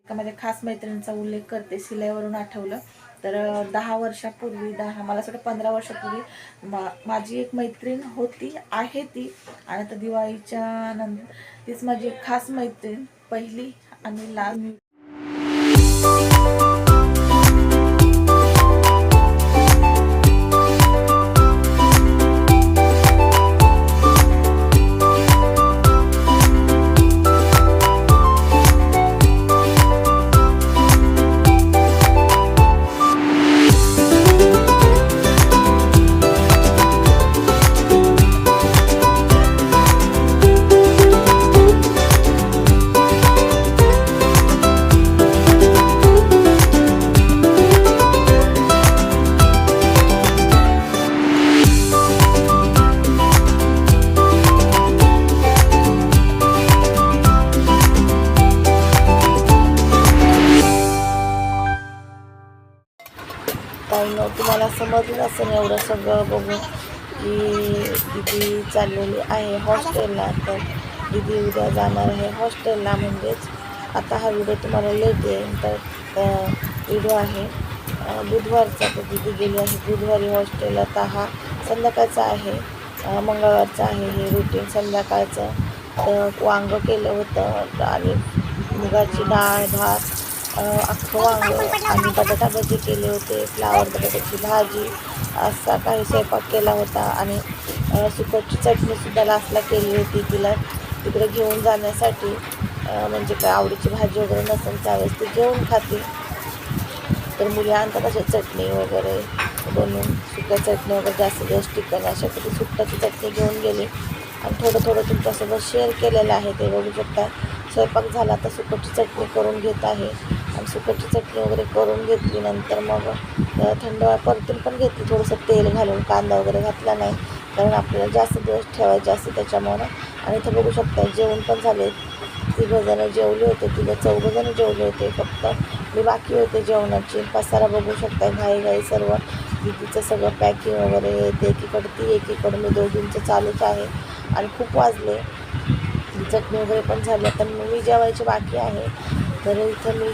का माझ्या खास मैत्रिणींचा उल्लेख करते, सिलाईवरून आठवलं तर 10 वर्षापूर्वी, मला असं वाटतं 15 वर्षापूर्वी माझी एक मैत्रीण होती, आहे ती. आणि आता दिवाळीच्या नंतर तीच माझी एक खास मैत्रीण, पहिली आणि लास्ट. तुम्हाला समजलं असेल एवढं सगळं बघून की दिदी चाललेली आहे हॉस्टेलला. तर दिदी उद्या जाणार आहे हॉस्टेलला, म्हणजेच आता हा व्हिडिओ तुम्हाला लेट येईल. तर व्हिडिओ आहे बुधवारचा. तर दिदी गेली आहे बुधवारी हॉस्टेलला. आता हा संध्याकाळचा आहे, मंगळवारचा आहे हे रुटीन संध्याकाळचं. तर वांगं केलं होतं आणि मुगाची डाळ, भात, अख्खं वांगं आणि बटाटा भजी केले होते, फ्लावर बटाट्याची भाजी, असा काही स्वयंपाक केला होता. आणि सुकटची चटणीसुद्धा लास्टला केली होती तिला तिकडे घेऊन जाण्यासाठी. म्हणजे काय आवडीची भाजी वगैरे नसेल त्यावेळेस ती घेऊन खाते. तर मुली आणतात अशा चटणी वगैरे बनवून, सुक्या चटणी वगैरे जास्त दिवस टिकन अशा कधी सुक्याची चटणी घेऊन गेली. आणि थोडं थोडं तुमच्यासोबत शेअर केलेलं आहे, ते बघू शकता. स्वयंपाक झाला तर सुकटची चटणी करून घेत आहे. आणि सुकटची चटणी वगैरे करून घेतली नंतर मग थंड परतून पण घेतली, थोडंसं तेल घालून, कांदा वगैरे घातला नाही कारण आपल्याला जास्त दिवस ठेवायचे असते त्याच्यामुळं. आणि इथं बघू शकता जेवण पण झाले, 3 जणं जेवले होते, 4 जणं जेवले होते, फक्त मी बाकी होते जेवणाची. पसारा बघू शकता, घाई सर्व दीदीचं सगळं पॅकिंग वगैरे, ते एकीकडे ती एकीकडे मी, दोघींचं चालूच आहे. आणि खूप वाजले, चटणी वगैरे पण झाली. आता मी जेवायची बाकी आहे. तर इथं मी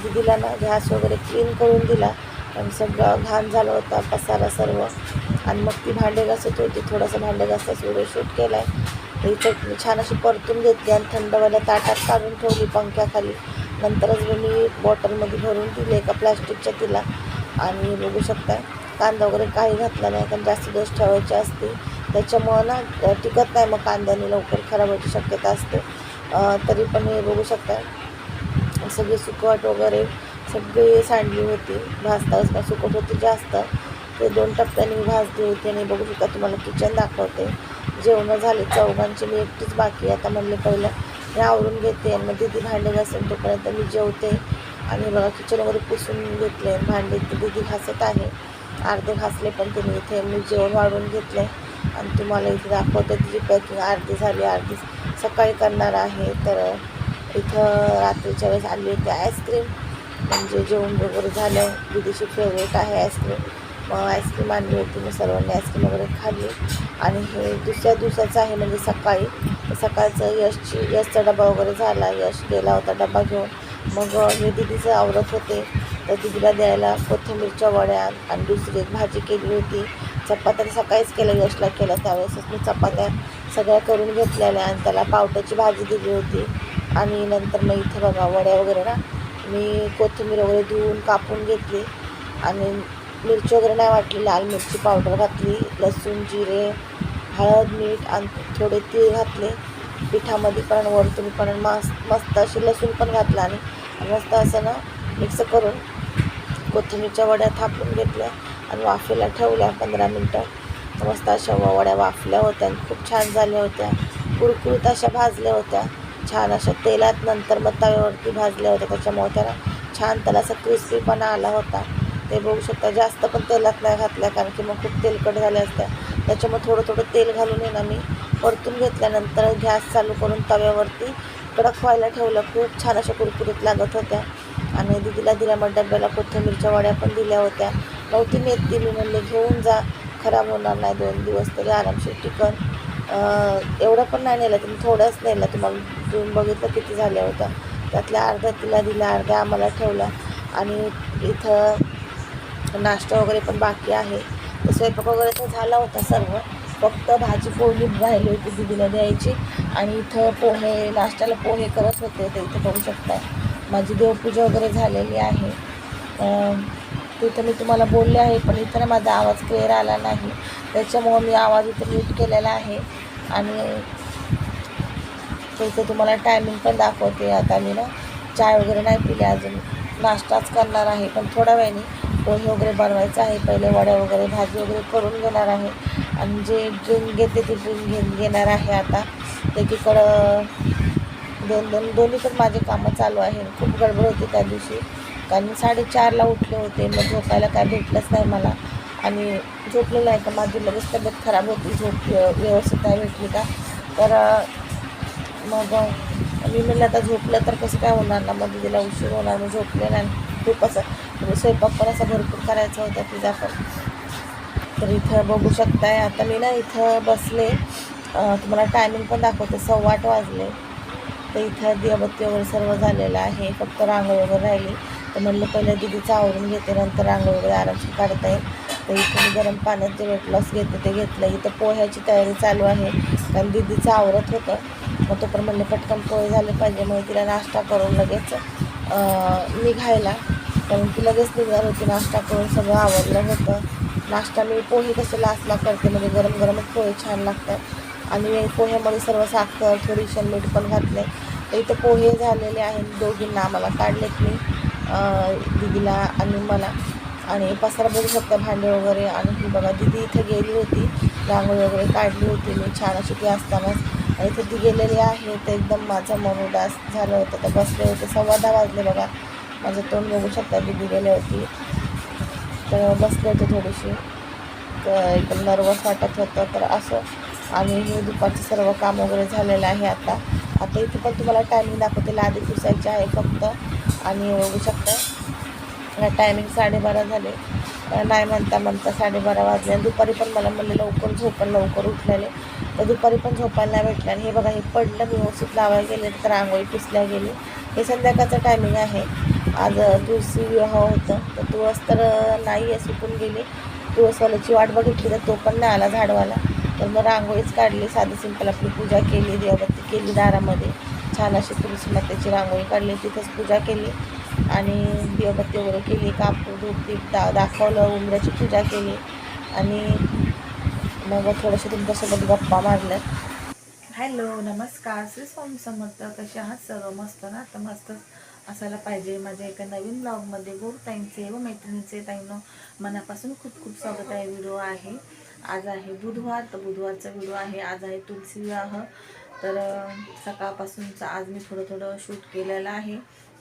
दीदीला ना गॅस वगैरे क्लीन करून दिला, आणि सगळं घाण झालं होता पसारा सर्व. आणि मग ती भांडे घासत होती, थोडंसं भांडे घासायचा व्हिडिओ शूट केला आहे. ही चटणी छान अशी परतून घेतली आणि थंडवाल्या ताटात काढून ठेवली पंख्याखाली. नंतरच मी बॉटलमध्ये भरून दिली एका प्लॅस्टिकच्या तिला. आणि बघू शकता कांदा वगैरे काही घातला नाही, कारण जास्त दिवस ठेवायची असते त्याच्यामुळं ना टिकत नाही, मग कांद्याने लवकर खराब व्हायची शक्यता असते. तरी पण हे बघू शकता सगळी सुकट वगैरे सगळी सांडली होती, भाजता सुकट होती जास्त. ते 2 टप्प्याने मी भाजली होती. आणि बघू शकता तुम्हाला किचन दाखवते. जेवणं झाले चौघांची, मी एकटीच बाकी. आता म्हणले पहिलं मी आवरून घेते आणि मग दीदी भांडे घासून तोपर्यंत मी जेवते. आणि बघा किचन वगैरे पुसून घेतले, भांडे तर दीदी घासत आहे, अर्धे घासले पण तिने. इथे मी जेवण वाढून घेतले आणि तुम्हाला इथे दाखवते. तिची पॅकिंग अर्धी झाली, अर्धी सकाळी करणार आहे. तर इथं रात्रीच्या वेळेस आणली होती आईस्क्रीम, म्हणजे जेवण वगैरे झालं. दीदीची फेवरेट आहे आईस्क्रीम, मग आईस्क्रीम आणली होती. मी सर्वांनी आईस्क्रीम वगैरे खाल्ली. आणि हे दुसऱ्या दिवसाचं आहे, म्हणजे सकाळचं यशचा डबा वगैरे झाला, यश गेला होता डबा घेऊन. मग हे दीदीचं आवडत होते, तर दीदीला द्यायला कोथिंबीरच्या वड्या आणि दुसरी एक भाजी केली होती. चपात्या सकाळीच केल्या, यशला केल्या, त्यावेळेसच मी चपात्या सगळ्या करून घेतलेल्या आणि त्याला पावट्याची भाजी दिली होती. आणि नंतर मग इथं बघा वड्या वगैरे ना मी कोथिंबीर वगैरे धुवून कापून घेतली. आणि मिरची वगैरे नाही वाटली, लाल मिरची पावडर घातली, लसूण, जिरे, हळद, मीठ आणि थोडे तीळ घातले पिठामध्ये. पण वरतून पण मस्त अशी लसूण पण घातला. आणि मस्त असं ना मिक्स करून कोथिंबीरच्या वड्या थापून घेतल्या आणि वाफेला ठेवल्या 15 मिनटं. मस्त अशा वड्या वाफल्या होत्या आणि खूप छान झाल्या होत्या, कुरकुरीत अशा भाजल्या होत्या छान अशा तेलात. नंतर मग तव्यावरती भाजल्या होत्या, त्याच्यामुळे त्याला छान त्याला असा क्रिस्पीपणा आला होता. ते बघू शकता, जास्त पण तेलात नाही घातल्या कारण की मग खूप तेलकट झाल्या असत्या, त्याच्यामुळे थोडं थोडं तेल घालून आहे ना मी परतून घेतल्यानंतर गॅस चालू करून तव्यावरती कडक व्हायला ठेवलं. खूप छान अशा कुरकुरीत लागत होत्या. आणि दीदीला दिल्या, मग डब्याला कोथिंबीरच्या वड्या पण दिल्या होत्या. नव्हती नेत मी म्हणले घेऊन जा, खराब होणार नाही, 2 दिवस तरी आरामशीर टिकन. एवढं पण नाही नेलं तुम्ही, थोड्याच नेलं, तुम्हाला तुम्ही बघितलं किती झाल्या होत्या. त्यातल्या अर्ध्या तिला दिला, अर्ध्या आम्हाला ठेवला. आणि इथं नाश्ता वगैरे पण बाकी आहे. तर स्वयंपाक वगैरे तर झाला होता सर्व, फक्त भाजी पोळी राहिली होती दीदीला द्यायची. आणि इथं पोहे, नाश्त्याला पोहे करत होते. तर इथं बघू शकता माझी देवपूजा वगैरे झालेली आहे. तिथं मी तुम्हाला बोलले आहे, पण इथं ना माझा आवाज क्लिअर आला नाही, त्याच्यामुळं मी आवाज इथं म्यूट केलेला आहे. आणि इथं तुम्हाला टायमिंग पण दाखवते. आता मी ना चाय वगैरे नाही पिले अजून, नाश्ताच करणार आहे. पण थोड्या वेळाने पोहे वगैरे बनवायचं आहे. पहिले वड्या वगैरे भाजी वगैरे करून घेणार आहे. आणि जे ड्रिंक घेते ते ड्रिंक घेणार आहे. आता एकीकडं दोन्ही पण माझे कामं चालू आहे. खूप गडबड होती त्या दिवशी, कारण 4:30ला उठले होते. मग झोपायला काय भेटलंच नाही मला. आणि झोपलेलं आहे का माझी लगेच तब्येत खराब होती, झोप व्यवस्थित नाही भेटली का. तर मग मी म्हणलं आता झोपलं तर कसं काय होणार ना, मग तिला उशीर होणार. मग झोपले नाही. खूप असं म्हणजे स्वयंपाक पण असा भरपूर करायचा होता तिचा पण. तर इथं बघू शकताय आता मी ना इथं बसले. तुम्हाला टायमिंग पण दाखवते, 8:15 वाजले. तर इथं दियाबत्ती वगैरे सर्व झालेलं आहे, फक्त रांगोळी वगैरे राहिली. तर म्हणलं पहिलं दीदीचं आवरून घेते, नंतर रांगोळी वगैरे आरामशीर काढता येईल. तर इथं मी गरम पाण्यात जे वेट लॉस घेते ते घेतलं. इथं पोह्याची तयारी चालू आहे, कारण दीदीचं आवरत होतं. मग तो पण म्हणले पटकन पोहे झाले पाहिजे, मग तिला नाश्ता करून लगेच निघायला, कारण ती लगेच निघणार होती. नाश्ता करून सगळं आवरलं होतं. नाश्ता मी पोहे कसे लास्टला करते, म्हणजे गरम गरमच पोहे छान लागतात. आणि पोह्यामध्ये सर्व साखर, थोडीशी मीठ पण घातले. तर इथं पोहे झालेले आहेत. दोघींना आम्हाला काढलेत मी, दीदीला आणि मला. आणि पसारा बघू शकता, भांडे वगैरे. आणि ही बघा दीदी इथं गेली होती, रांगोळी वगैरे काढली होती मी छान अशी ती असतानाच. आणि इथं ती गेलेली आहे. तर एकदम माझं मन उदास झालं होतं. तर बसले होते, 10:15 वाजले बघा. माझं तोंड बघू शकता, दीदी गेली होती. तर बसले होते थोडीशी, तर एकदम नर्वस वाटत होतं. तर असं आणि हे दुपारचं सर्व काम वगैरे झालेलं आहे. आता इथे पण तुम्हाला टायमिंग दाखवते, लादी पुसायची आहे फक्त. आणि बघू शकता टायमिंग 12:30 झाले, नाही म्हणता 12:30 वाजले. आणि दुपारी पण मला म्हणले लवकर झोप, लवकर उठलेले, तर दुपारी पण झोपायला नाही भेटलं. आणि हे बघा, हे पडलं, व्यवस्थित लावायला गेले तर रांगोळी पुसल्या गेली. हे संध्याकाळचं टायमिंग आहे. आज तुळशी विवाह होतं, तर तुळस तर नाही आहे, सुकून गेली. तुळसवाल्याची वाट बघितली तर तो पण नाही आला झाडवाला. तर मग रांगोळीच काढली, साधी सिंपल आपली पूजा केली, देवबत्ती केली दारामध्ये, छान अशी तुळशी मातेची रांगोळी काढली, तिथंच पूजा केली. आणि देवबत्ती वगैरे केली, कापूर धूप दीप दाखवलं, उंबऱ्याची पूजा केली. आणि मग थोडंसं तुमच्यासोबत गप्पा मारल्यात. हॅलो, नमस्कार, श्री स्वामी समर्थ. कसे आहात सर्व? मस्त ना? तर मस्तच असायला पाहिजे. माझ्या एका नवीन ब्लॉगमध्ये गोड ताईंचे व मैत्रिणींचे ताईंनो मनापासून खूप खूप स्वागत आहे. व्हिडिओ आहे, आज आहे बुधवार, तर बुधवारचा व्हिडिओ आहे. आज आहे तुलसी विवाह. तर सकाळपासूनचं आज मी थोडं शूट केलेलं आहे.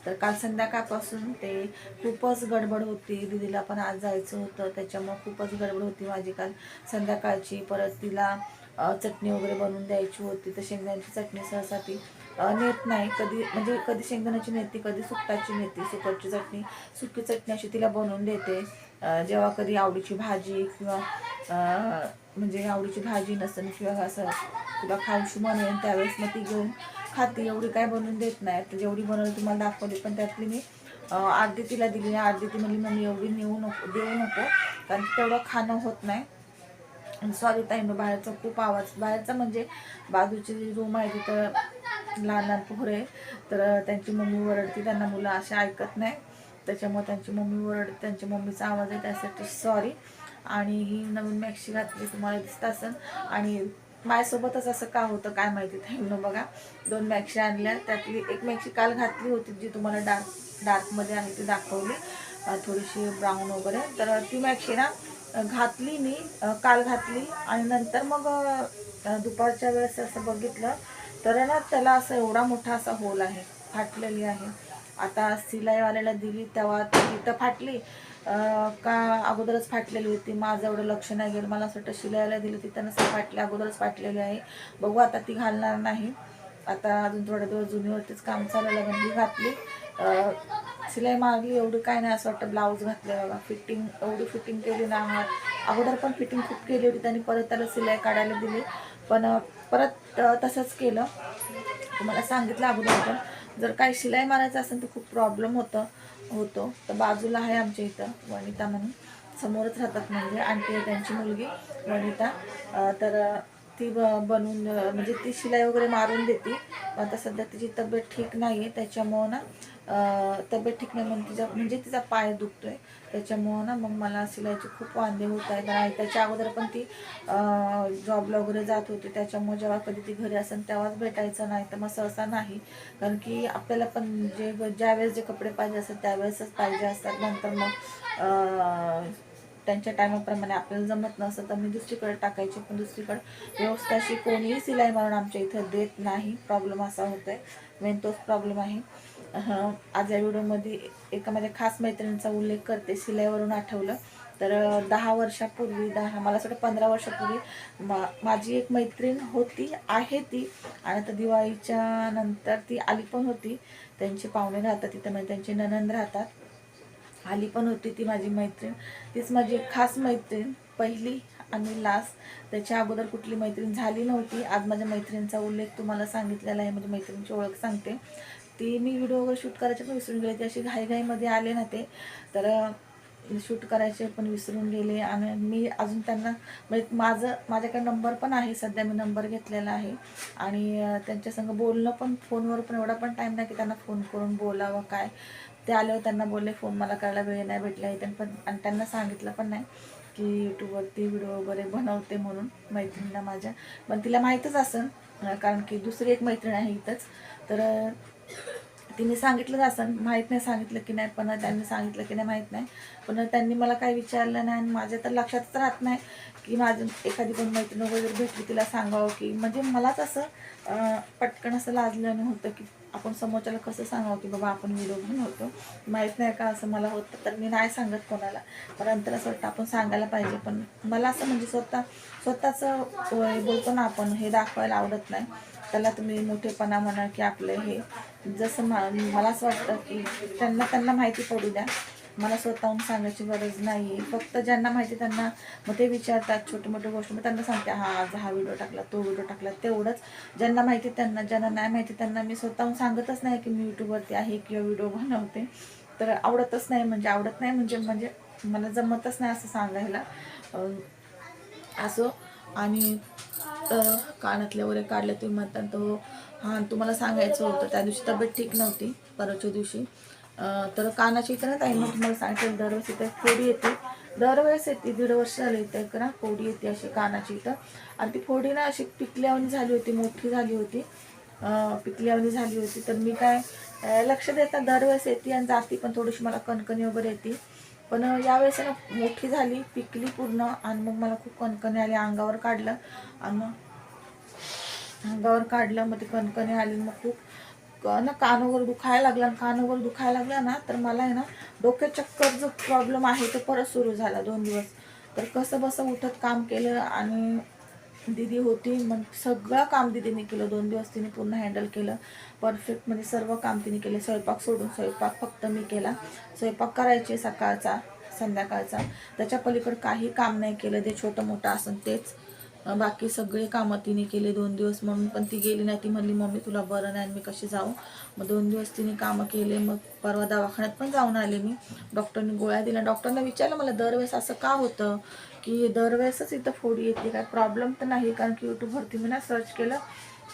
तर काल संध्याकाळपासून ते खूपच गडबड होती. दीदीला पण आज जायचं होतं, त्याच्यामुळं खूपच गडबड होती माझी काल संध्याकाळची. परत तिला चटणी वगैरे बनवून द्यायची होती. तर शेंगदाण्याची चटणी सहसा ती नेत नाही, कधी म्हणजे कधी शेंगदाण्याची नेते, कधी सुकटाची नेते. सुकटची चटणी, सुकी चटणी अशी तिला बनवून देते. जेव्हा कधी आवडीची भाजी किंवा म्हणजे आवडीची भाजी नसेल किंवा असं तुला खाऊशी म्हणेन, त्यावेळेस मग ती घेऊन खाते. एवढी काय बनवून देत नाही. तर जेवढी बनवली तुम्हाला दाखवली, पण त्यातली मी अर्धी तिला दिली. अर्धी ती म्हणली मम्मी एवढी देऊ नको, कारण तेवढं खाणं होत नाही. सॉरी ताईंनो, बाहेरचा खूप आवाज, बाहेरचा म्हणजे बाजूची रूम आहे तिथं लहान पोरं आहे, तर त्यांची मम्मी ओरडते. त्यांना मुलं असे ऐकत नाही, त्याच्यामुळे त्यांची मम्मी ओरडते, त्यांच्या मम्मीचा आवाज आहे, त्यासाठी सॉरी. आणि ही नवीन मॅक्सी घातली, तुम्हाला दिसत असेल. आणि माझ्यासोबतच असं का होतं काय माहिती ताईंनो. बघा, 2 मॅक्सी आणल्या, त्यातली एक मॅक्सी काल घातली होती, जी तुम्हाला डार्कमध्ये आहे ती दाखवली, थोडीशी ब्राऊन वगैरे. तर ती मॅक्सी ना घातली मी, काल घातली. आणि नंतर मग दुपारच्या वेळेस असं बघितलं तर ना त्याला असं एवढा मोठा असा होल आहे, फाटलेली आहे. आता सिलाईवाल्याला दिली तेव्हा तिथं फाटली का अगोदरच फाटलेली होती, माझं एवढं लक्ष नाही गेलं. मला असं वाटतं शिलाईला दिली तिथं नसं फाटली, अगोदरच फाटलेली आहे. बघू आता ती घालणार नाही, आता अजून थोड्या दिवस जुनीवरतीच काम चालू लागेल. ही घातली, शिलाई मारली, एवढी काय नाही, असं वाटतं ब्लाऊज घातले बघा. फिटिंग एवढी फिटिंग केली ना, अगोदर पण फिटिंग खूप केली होती त्यांनी, परत त्याला शिलाई काढायला दिली, पण परत तसंच केलं. तुम्हाला सांगितलं अगोदर पण, जर काही शिलाई मारायचं असेल तर खूप प्रॉब्लेम होतो. तर बाजूला आहे आमच्या इथं वनिता म्हणून, समोरच राहतात म्हणजे आंटी आहे त्यांची मुलगी वनिता. तर ती बनवून म्हणजे ती शिलाई वगैरे मारून देते. आता सध्या तिची तब्येत ठीक नाही आहे, त्याच्यामुळं ना तब्येत ठीक नाही म्हणून तिचा पाय दुखतोय, त्याच्यामुळं ना मग मला शिलाईचे खूप वांदे होत आहेत. आणि त्याच्या अगोदर पण ती जॉबला वगैरे जात होती, त्याच्यामुळे जेव्हा कधी ती घरी असेल तेव्हाच भेटायचं, नाही तर मग सहसा नाही. कारण की आपल्याला पण ज्यावेळेस जे कपडे पाहिजे असतात त्यावेळेसच पाहिजे असतात. नंतर मग त्यांच्या टायमाप्रमाणे आपल्याला जमत नसतं तर मी दुसरीकडे टाकायची, पण दुसरीकडे व्यवस्था अशी कोणीही सिलाई मारून आमच्या इथं देत नाही. प्रॉब्लेम असा होतोय, मेन तोच प्रॉब्लेम आहे. आज या व्हिडिओमध्ये एका माझ्या खास मैत्रिणीचा उल्लेख करते. शिलाईवरून आठवलं तर 10 वर्षापूर्वी, मला असं 15 वर्षापूर्वी माझी एक मैत्रीण होती, आहे ती. आणि आता दिवाळीच्या नंतर ती आली पण होती. त्यांचे पाहुणे राहतात तिथं, म्हणजे त्यांचे नणंद राहतात, आली पण होती ती माझी मैत्रीण. तीच माझी खास मैत्रीण, पहिली आणि लास्ट. त्याच्या अगोदर कुठली मैत्रीण झाली नव्हती. आज माझ्या मैत्रिणीचा उल्लेख तुम्हाला सांगितलेला आहे, म्हणजे मैत्रिणीची ओळख सांगते. ती मी व्हिडिओ वगैरे शूट करायचे पण विसरून गेले, ती अशी घाईघाईमध्ये आले ना ते, तर शूट करायचे पण विसरून गेले. आणि मी अजून त्यांना म्हणजे माझ्याकडे नंबर पण आहे, सध्या मी नंबर घेतलेला आहे. आणि त्यांच्यासंग बोलणं पण फोनवर पण एवढा पण टाईम नाही की त्यांना फोन करून बोलावं काय. ते आल्यावर त्यांना बोलले फोन मला करायला वेळ नाही भेटला आहे पण, आणि त्यांना सांगितलं पण नाही की यूट्यूबवरती व्हिडिओ वगैरे बनवते म्हणून मैत्रिणीला माझ्या. पण तिला माहीतच असेल, कारण की दुसरी एक मैत्रीण आहे इथंच, तर तिने सांगितलंच असेल, माहीत नाही सांगितलं की नाही, पण त्यांनी सांगितलं की नाही माहीत नाही. पण त्यांनी मला काही विचारलं नाही, आणि माझ्या तर लक्षातच राहत नाही की माझं एखादी कोण मैत्रीण वगैरे भेटली तिला सांगावं की, म्हणजे मलाच असं पटकन असं लाजल्यानं होतं की आपण समोरच्याला कसं सांगावं की बाबा आपण व्हिडिओ बनवतो, माहीत नाही का असं मला होतं. तर मी नाही सांगत कोणाला, पण नंतर असं वाटतं आपण सांगायला पाहिजे. पण मला असं म्हणजे स्वतःचं बोलतो ना आपण, हे दाखवायला आवडत नाही. त्याला तुम्ही मोठेपणा म्हणा की आपलं हे, जसं मला असं वाटतं की त्यांना माहिती पडू द्या, मला स्वतःहून सांगायची गरज नाही आहे. फक्त ज्यांना माहिती त्यांना मग ते विचारतात छोटे मोठे गोष्ट, मग त्यांना सांगते आज हा व्हिडिओ टाकला, तो व्हिडिओ टाकला, तेवढंच. ज्यांना माहिती त्यांना, ज्यांना नाही माहिती त्यांना मी स्वतःहून सांगतच नाही की मी यूट्यूबवरती आहे किंवा व्हिडिओ बनवते. तर आवडत नाही म्हणजे मला जमतच नाही असं सांगायला असं. आणि कानातले वगैरे काढले तुम्ही म्हणतात, तो हां तुम्हाला सांगायचं होतं, त्या दिवशी तब्येत ठीक नव्हती परवाच्या दिवशी. तर कानाची इथं ना ताई, मग तुम्हाला सांगितलं दरवेळेस इथं फोडी येते, दरवेळेस येते, 1.5 वर्ष झालं इथं एक ना फोडी येते अशी कानाची इथं. आणि ती फोडी ना अशी पिकल्यावानी झाली होती, मोठी झाली होती, पिकल्यावानी झाली होती. तर मी काय लक्ष देता दरवेळेस येते आणि जाते, पण थोडीशी मला कणकणी वगैरे येते. पण यावेळेस ना मोठी झाली, पिकली पूर्ण, आणि मग मला खूप कणकणी आली, अंगावर काढलं. आणि मग ती कणकणी आली, मग खूप ना कान वगैरे दुखायला लागला ना, तर मला आहे ना डोक्यात चक्कर जो प्रॉब्लेम आहे तो परत सुरू झाला 2 दिवस. तर कसं बसं उठत काम केलं, आणि दीदी होती, मग सगळं काम दीदीने केलं. 2 दिवस तिने पूर्ण हँडल केलं परफेक्ट, म्हणजे सर्व काम तिने केले, स्वयंपाक सोडून. स्वयंपाक फक्त मी केला, स्वयंपाक करायचे सकाळचा संध्याकाळचा, त्याच्या पलीकडे काही काम नाही केलं. जे छोटं मोठं असेल तेच, बाकी सगळे कामं तिने केले 2 दिवस. म्हणून पण ती गेली नाही, ती म्हणली मम्मी तुला बरं नाही, मी कशी जाऊ. मग 2 दिवस तिने कामं केले. मग परवा दवाखान्यात पण जाऊन आले मी, डॉक्टरने गोळ्या दिल्या. डॉक्टरने विचारलं मला दरवेळेस असं का होतं, की दरवेळेसच इथं फोडी येते, काय प्रॉब्लेम तर नाही. कारण की यूट्यूबवरती मी ना सर्च केलं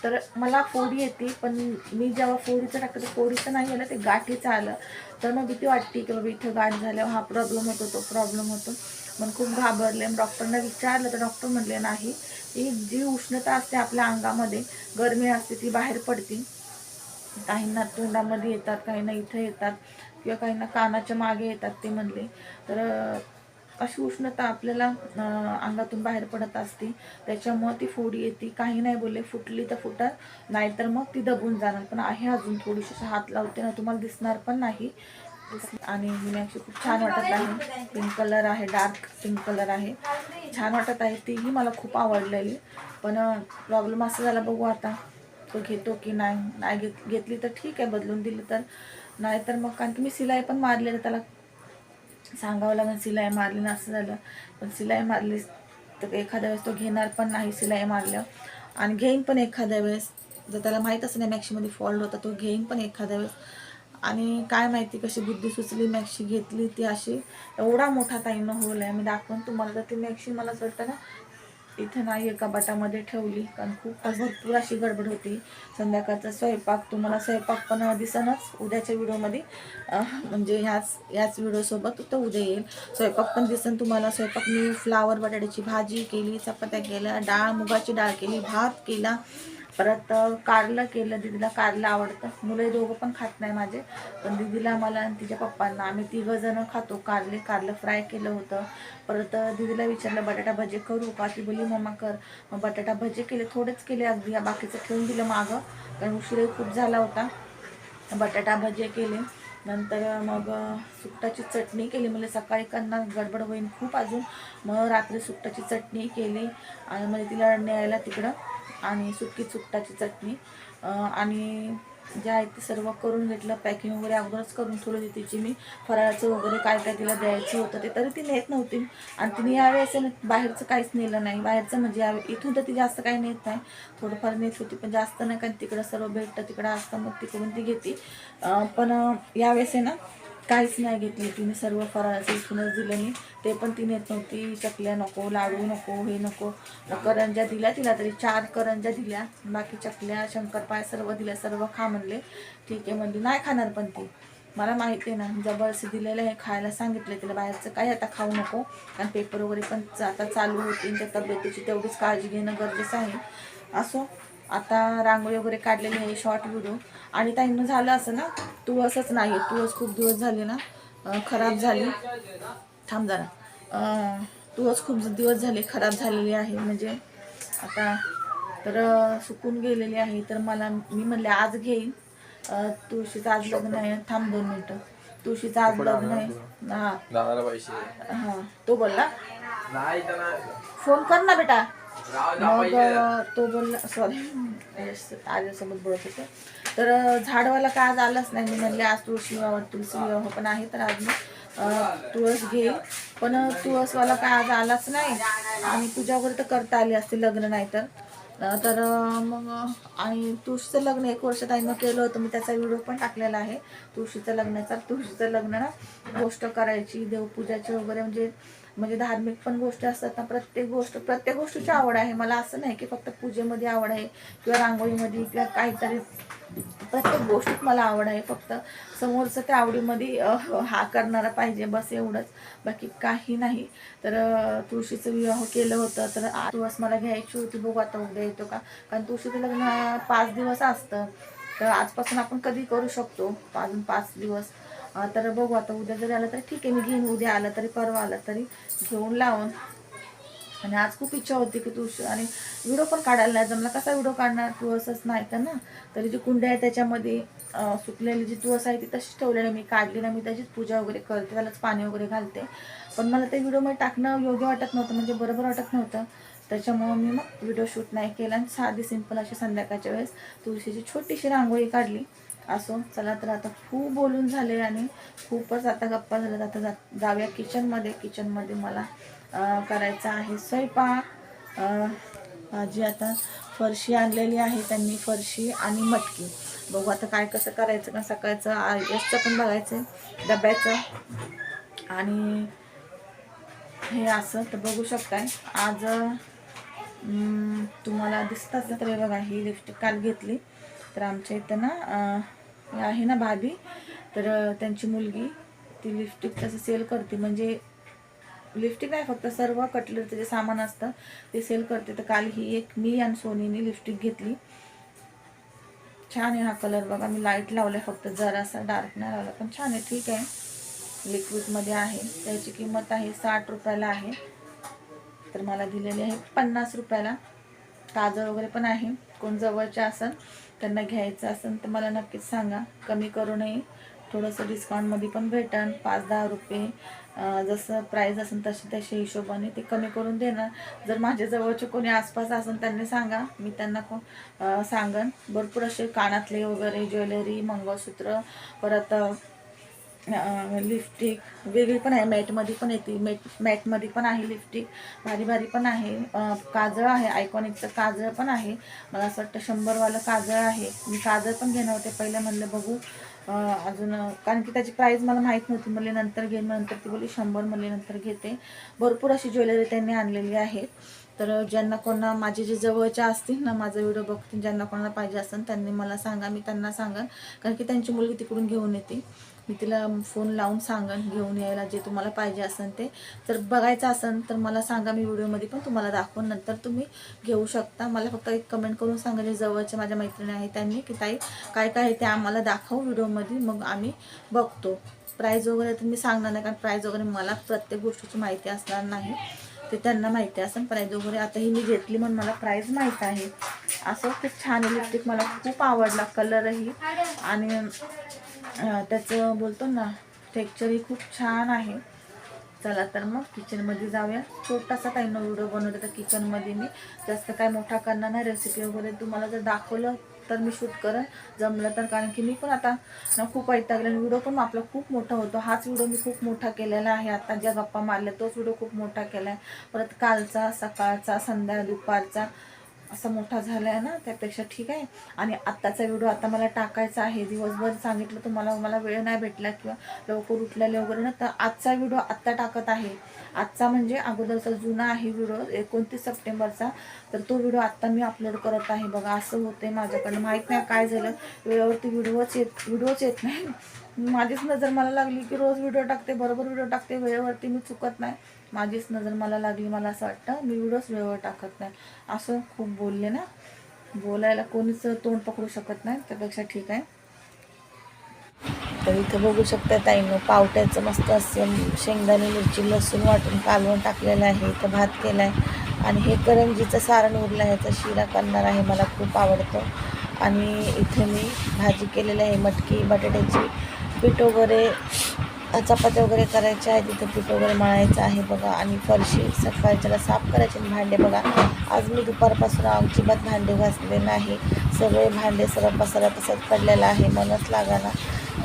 तर मला फोडी येते, पण मी जेव्हा फोडीचं टाकतं तर फोडीचं नाही आलं, ते गाठीचं आलं. तर मग भीती वाटते की बाबा इथं गाठ झाल्यावर हा प्रॉब्लेम होतो, तो प्रॉब्लेम होतो. मग खूप घाबरले. मग डॉक्टरना विचारलं तर डॉक्टर म्हणले नाही, ही जी उष्णता असते आपल्या अंगामध्ये, गरमी असते, ती बाहेर पडते. काहींना तोंडामध्ये येतात, काहींना इथं येतात, किंवा काहींना कानाच्या मागे येतात ते म्हणले. तर अशी उष्णता आपल्याला अंगातून बाहेर पडत असते, त्याच्यामुळं ती फोडी येते. काही नाही बोलले, फुटली तर फुटल, नाहीतर मग ती दबून जाणार. पण आहे अजून थोडीशी, हात लावते ना तुम्हाला दिसणार पण नाही. आणि मीनाक्षी खूप छान वाटत आहे, पिंक कलर आहे, डार्क पिंक कलर आहे, छान वाटत आहे, तीही मला खूप आवडलेली. पण प्रॉब्लेम असं झाला, बघू आता तो घेतो की नाही घेतली तर ठीक आहे, बदलून दिली तर, नाही तर मग. कारण की मी सिलाई पण मारली, तर त्याला सांगावं लागेल सिलाई मारली ना, असं झालं. पण सिलाई मारली तर एखाद्या वेळेस तो घेणार पण नाही सिलाई मारल्यावर, आणि घेईन पण एखाद्या वेळेस. जर त्याला माहीत असं नाही मॅक्सीमध्ये फॉल्ट होता तो घेईन पण एखाद्या वेळेस. आणि काय माहिती कशी बुद्धी सुचली मॅक्सी घेतली ती अशी एवढा मोठा ताईनं होल आहे. मी दाखवून तुम्हाला. तर ती मॅक्सी मला असं वाटतं ना इथे नाही एका बटामध्ये ठेवली, कारण खूप भरपूर अशी गडबड होती. संध्याकाळचा स्वयंपाक, तुम्हाला स्वयंपाक पण दिसनच उद्याच्या व्हिडिओमध्ये, म्हणजे ह्याच व्हिडिओसोबत तो उद्या येईल. स्वयंपाक पण दिसन तुम्हाला. स्वयंपाक मी फ्लावर बटाट्याची भाजी केली, चपात्या केल्या, डाळ मुगाची डाळ केली, भात केला, परत कारलं केलं. दीदीला कारलं आवडतं. मुलं दोघं पण खात नाही माझे, पण दीदीला, मला आणि तिच्या पप्पांना, आम्ही 3 जण खातो कारलं फ्राय केलं होतं. परत दीदीला विचारलं बटाटा भजी करू का, ती बोलली मम्मा कर. मग बटाटा भजी केले, थोडेच केले अगदी, बाकीचं ठेवून दिलं मागं, कारण उशीरही खूप झाला होता. बटाटा भजी केले. नंतर मग सुकटाची चटणी केली. म्हणजे सकाळी करणार गडबड होईल खूप अजून, मग रात्री सुकटाची चटणी केली आणि म्हणजे तिला न्यायला तिकडं, आणि सुकटाची चटणी आणि जे आहे ते सर्व करून घेतलं. पॅकिंग वगैरे अगोदरच करून ठेवली तिची मी. फराळाचं वगैरे काय काय तिला द्यायचं होतं ते, तरी ती नेत नव्हती. आणि तिने यावेळेस बाहेरचं काहीच नेलं नाही. बाहेरचं म्हणजे इथून तर ती जास्त काही नेत नाही, थोडंफार नेत होती पण जास्त नाही, कारण तिकडं सर्व भेटतं, तिकडं असतं, मग तिकडून ती घेते. पण यावेळेस आहे ना काहीच नाही घेतली तिने. सर्व फराळाचं इथूनच दिलं मी. ते पण ती नेत नव्हती. चकल्या नको, लाडू नको, हे नको. करंज्या दिल्या तिला, तरी 4 करंज्या दिल्या, बाकी चकल्या शंकरपाळ्या सर्व दिल्या. सर्व खा म्हणले. ठीक आहे म्हणली. नाही खाणार पण ती, मला माहिती आहे ना, जबरदस्ती दिलेलं आहे खायला, सांगितलं तिला बाहेरचं काही आता खाऊ नको, कारण पेपर वगैरे पण आता चालू होतील, त्या तब्येतीची तेवढीच काळजी घेणं गरजेचं आहे. असो, आता रांगोळी वगैरे काढलेली आहे, शॉर्ट व्हिडिओ. आणि ताईंनं झालं असं ना, तुळसच नाही, तुळस खूप दिवस झाले ना खराब झाली. थांब जरा. तुळस खूप दिवस झाले खराब झालेली आहे, म्हणजे आता तर सुकून गेलेली आहे. तर मी म्हणले आज घेईन. तुळशीचं आज लग्न आहे. थांब 2 मिनटं. तुळशीचं आज लग्न आहे. हां तो बोलला फोन कर ना बेटा. मग तो बोलला, सॉरी आर्यासोबत बोलत होते. तर झाडवाला काय आज आलाच नाही. मी म्हणले आज तुळशी विवाह पण आहे, तर आज मी तुळस घेईल. पण तुळसवाला काय आज आलाच नाही. आणि पूजा वगैरे तर करता आली असते, लग्न नाही तर मग. आणि तुळशीचं लग्न 1 वर्ष ताईनं केलं होतं, मी त्याचा व्हिडिओ पण टाकलेला आहे तुळशीचं लग्नाचा. तुळशीचं लग्न ना गोष्ट करायची, देवपूजाची वगैरे, म्हणजे धार्मिक पण गोष्टी असतात ना, प्रत्येक गोष्टीची आवड आहे मला. असं नाही की फक्त पूजेमध्ये आवड आहे किंवा रांगोळीमध्ये किंवा काहीतरी, प्रत्येक गोष्टीत मला आवड आहे. फक्त समोरचं त्या आवडीमध्ये हा करणारा पाहिजे, बस एवढंच, बाकी काही नाही. तर तुळशीचं विवाह केलं होतं. तर तुळस मला घ्यायची होती, बघू आता उद्या येतो का, कारण तुळशीचं लग्न 5 दिवस असतं. तर आजपासून आपण कधी करू शकतो, अजून 5 दिवस. तर बघू आता उद्या जरी आलं तरी ठीक आहे, मी घेईन. उद्या आलं तरी परवा आलं तरी घेऊन लावून. आणि आज खूप इच्छा होती की तुळशी, आणि व्हिडिओ पण काढायला नाही जमला. कसा व्हिडिओ काढणार, तुळसच नाही तर ना. तरी जी कुंड्या आहे त्याच्यामध्ये सुकलेली जी तुळस आहे ती तशीच ठेवलेली, मी काढली ना, मी त्याचीच पूजा वगैरे करते, त्यालाच पाणी वगैरे घालते. पण मला ते व्हिडिओमध्ये टाकणं योग्य वाटत नव्हतं, म्हणजे बरोबर वाटत नव्हतं. त्याच्यामुळं मी मग व्हिडिओ शूट नाही केला, आणि साधी सिंपल अशी संध्याकाळच्या वेळेस तुळशीची छोटीशी रांगोळी काढली. असो, चला तर आता खूप बोलून झाले आणि खूपच आता गप्पा झाल्यात. आता जाऊया किचनमध्ये. किचनमध्ये मला करायचा आहे स्वयंपाक. भाजी आता फरशी आणलेली आहे त्यांनी, फरशी आणि मटकी. बघू आता काय कसं करायचं, का सकाळचं आयसचं पण बघायचं डब्याचं. आणि हे असं तर बघू शकताय आज. तुम्हाला दिसतात तर बघा, ही लिपस्टिक काल घेतली. तर आमच्या इथं ना आहे ना भाभी, तर त्यांची मुलगी ती लिपस्टिक तसं सेल करते, म्हणजे लिपस्टिक नाही, फक्त सर्व कटलरचं जे सामान असतं ते सेल करते. तर काल ही एक मी आणि सोनीने लिपस्टिक घेतली. छान आहे हा कलर बघा, मी लाईट लावलाय फक्त, जरासा डार्क नाही लावला, पण छान आहे, ठीक आहे. लिक्विडमध्ये आहे. त्याची किंमत आहे 60 रुपयाला आहे. तर मला दिलेली आहे 50 रुपयाला. काजळ वगैरे पण आहे. कोण जवळचे असेल त्यांना घ्यायचं असेल तर मला नक्कीच सांगा, कमी करू नये, थोडंसं डिस्काउंटमध्ये पण भेटेल. 5-10 रुपये जसं प्राईस असेल तशा हिशोबाने ते कमी करून देणार. जर माझ्या जवळचे कोणी आसपास असेल त्यांनी सांगा, मी त्यांना सांगन. भरपूर असे कानातले वगैरे, ज्वेलरी, मंगळसूत्र, परत लिपस्टिक वेगळी पण आहे, मॅटमध्ये पण येते, मॅटमध्ये पण आहे लिपस्टिक, भारी भारी पण आहे. काजळ आहे, आयकॉनिकचं काजळ पण आहे. मला असं वाटतं 100वालं काजळ आहे. मी काजळ पण घेणार होते पहिलं, म्हणलं बघू अजून, कारण की त्याची प्राईस मला माहीत नव्हती. म्हणले नंतर घेईन, नंतर ती बोलली 100, म्हणले नंतर घेते. भरपूर अशी ज्वेलरी त्यांनी आणलेली आहे. तर ज्यांना कोणा माझे जे जवळच्या असतील ना, माझा व्हिडिओ बघतील, ज्यांना कोणाला पाहिजे असेल त्यांनी मला सांगा, मी त्यांना सांगन. कारण की त्यांची मुलगी तिकडून घेऊन येते, मी तिला फोन लावून सांगन घेऊन यायला जे तुम्हाला पाहिजे असेल ते. जर बघायचं असेल तर मला सांगा, मी व्हिडिओमध्ये पण तुम्हाला दाखवून, नंतर तुम्ही घेऊ शकता. मला फक्त एक कमेंट करून सांगा जे जवळच्या माझ्या मैत्रिणी आहेत त्यांनी, की ताई काय काय आहे ते आम्हाला दाखव व्हिडिओमध्ये, मग आम्ही बघतो. प्राईज वगैरे तर मी सांगणार नाही, कारण प्राईज वगैरे मला प्रत्येक गोष्टीची माहिती असणार नाही, ते त्यांना माहिती असेल प्राईज वगैरे. आता ही मी घेतली म्हणून मला प्राईज माहीत आहे. असं खूप छान लिपस्टिक, मला खूप आवडला कलरही, आणि त्याचं बोलतो ना टेक्स्चरही खूप छान आहे. चला तर मग किचनमध्ये जाऊया. छोटासा काही व्हिडिओ बनवते तर किचनमध्ये, मी जास्त काय मोठा करणार नाही. रेसिपी वगैरे तुम्हाला जर दाखवलं तर मी शूट करेन जमलं तर, कारण की मी पण आता खूप वैतागले. व्हिडिओ पण आपला खूप मोठा होतो. हाच व्हिडिओ मी खूप मोठा केलेला आहे. आता ज्या गप्पा मारल्या तोच व्हिडिओ खूप मोठा केला आहे. परत कालचा, सकाळचा, संध्या, दुपारचा असा मोठा झाला आहे ना, त्यापेक्षा ठीक आहे. आणि आत्ताचा व्हिडिओ आता मला टाकायचा आहे. दिवसभर सांगितलं तुम्हाला, मला वेळ नाही भेटला किंवा लवकर उठलेले वगैरे ना, तर आजचा व्हिडिओ आत्ता टाकत आहे. आजचा म्हणजे अगोदरचा जुना आहे व्हिडिओ 29 सप्टेंबरचा, तर तो व्हिडिओ आत्ता मी अपलोड करत आहे. बघा असं होतंय माझ्याकडनं, माहीत नाही काय झालं, वेळेवरती व्हिडिओच येत नाही. माझीच नजर मला लागली की रोज व्हिडिओ टाकते, बरोबर व्हिडिओ टाकते, वेळेवरती मी चुकत नाही. माझीच नजर मला लागली, मला असं वाटतं मी व्हिडिओच वेळेवर टाकत नाही. असं खूप बोलले ना, बोलायला कोणीच तोंड पकडू शकत नाही, त्यापेक्षा ठीक आहे. तर इथं बघू शकता ताईनं पावट्याचं मस्त असं शेंगदाणे, मिरची, लसूण वाटून कालवून टाकलेलं आहे. इथं भात केला आहे, आणि हे करंजीचं सारण उरलं आहे, ह्याचा शिरा करणार आहे, मला खूप आवडतं. आणि इथे मी भाजी केलेली आहे मटकी बटाट्याची. पीठ वगैरे चपात्या वगैरे करायच्या आहेत, तिथं पीठ वगैरे मळायचं आहे बघा. आणि फरशी सकाळच्याला साफ करायचे. भांडे बघा, आज मी दुपारपासून अजिबात भांडे घासले नाही. सगळे भांडे सरळ पसारा तसंच पडलेला आहे, मनच लागाना.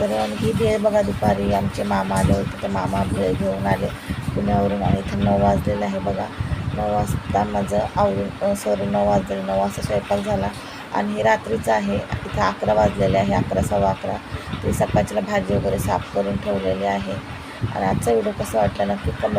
तर ही भेळ बघा, दुपारी आमचे मामा आले होते, तर मामा भेळ घेऊन आले पुण्यावरून, आणि इथं 9 वाजलेलं आहे बघा. 9 वाजता माझं आवरून 9 वाजले, 9 वाजता स्वयंपाक झाला. आणि हे रात्रीचं आहे, इथं 11 वाजलेले आहे, 11 सव्वा 11. ते सकाळच्याला भाजी वगैरे साफ करून ठेवलेली आहे. आणि आजचा व्हिडिओ कसा वाटला नक्की कमेंट